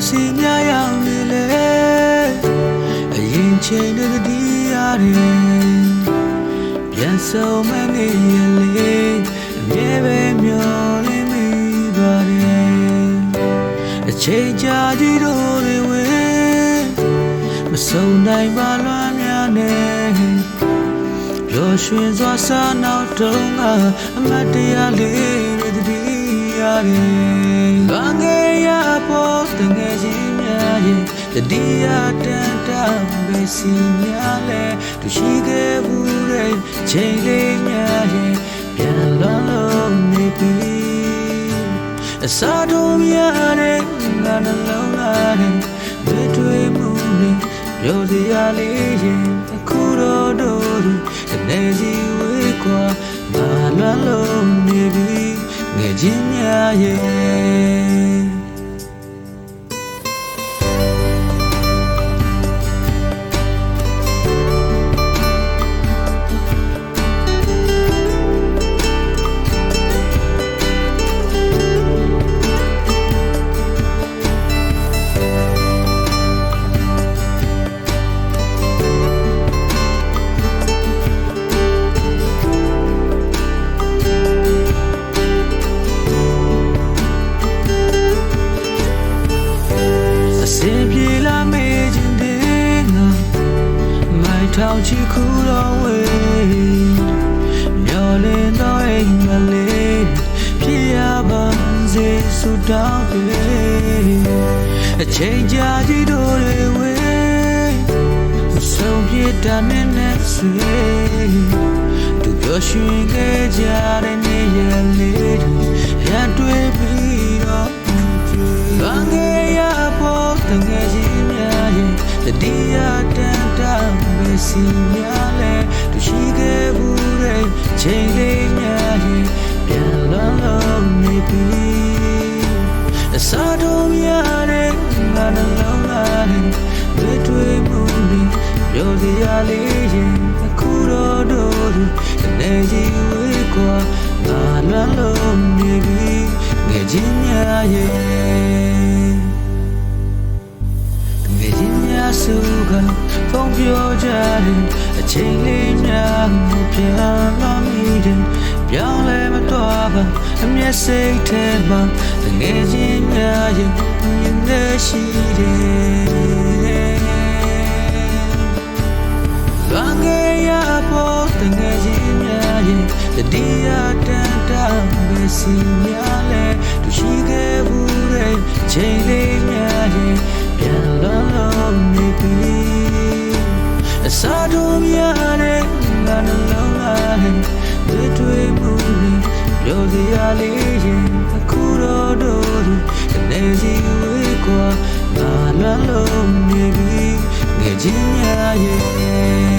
စီများရောက်နေလေအရင်ချိန်တွေတည်းရတယ်ပြန်ဆုံးမနေရလေအမြဲပဲမျောလင်းမိပါတယ်အချိန်ကြာကြီးတို့တွေဝေးမဆုံးနိုင်ပါလွမ်းများနဲ့ပျော်ရွှင်စွာစားနောက်တုန်းကအမတ်တရားလေးတွေတည်းရတယ်ငါငယ်ရဖို့တငယ်ချင်းများရဲ့တတရားတန်တာပဲစီများလဲသူရှိခဲ့ဘူးတဲ့ချိန်လေးများရဲ့ပြန်လွန်လို့နေပြီအစားတို့များတဲ့ငါနှလုံးသားနဲ့တွေ့မှုနဲ့ပြောစရာလေးရဲ့အခုတော့တို့နေစီဝေးကွာငါလွန်လို့နေပြီငယ်ချင်းများရဲ့ထောင်ချီခုတော်ဝေးမျောလင်းတော့အိမ်မလေးဖြစ်ရပါစေဆုတောင်းပေးအချိန်ကြာကြီးတို့တွေဝေးဆုံးပြတာနဲ့ဆွေသူပြောရွှင်ခဲ့ကြတဲ့နေ့ရက်လေးရတွေ့ပြီးတော့ဘာငယ်ရဖို့တငယ်ချင်းများရဲ့တရားတန်တာပဲစီများလဲသူရှိခဲ့ဘူးတဲ့ချိန်လေးများရဲ့ပြန်လွန်လို့နေပြီအစားတို့များတဲ့ငါနှလုံးသားနဲ့တွေ့မှုနဲ့ပြောစရာလေးရဲ့အခုတော့တို့နေစီဝေးကွာငါလွန်လို့နေပြီငယ်ချင်းများရဲ့စုကဖုန်းပြောကြတယ်အချိန်လေးများကိုပြန်လာမိတယ်ပြောင်းလဲမတော့ပါအမျက်စိတ်ထဲမှာငယ်ချင်းများရဲ့မြင်နေရှိတယ်ဘာငယ်ရဖို့တငယ်ချင်းများရဲ့တရားတန်တာပဲစီများလဲသူရှိခဲ့ဘူးတဲ့ချိန်လေးများရဲ့ပြန်လွန်လို့နေပြီအစားတို့များတဲ့ငါနှလုံးသားနဲ့တွေ့မှုနဲ့ပြောစရာလေးရဲ့အခုတော့တို့နေစီဝေးကွာငါလွန်လို့နေပြီငယ်ချင်းများရဲ့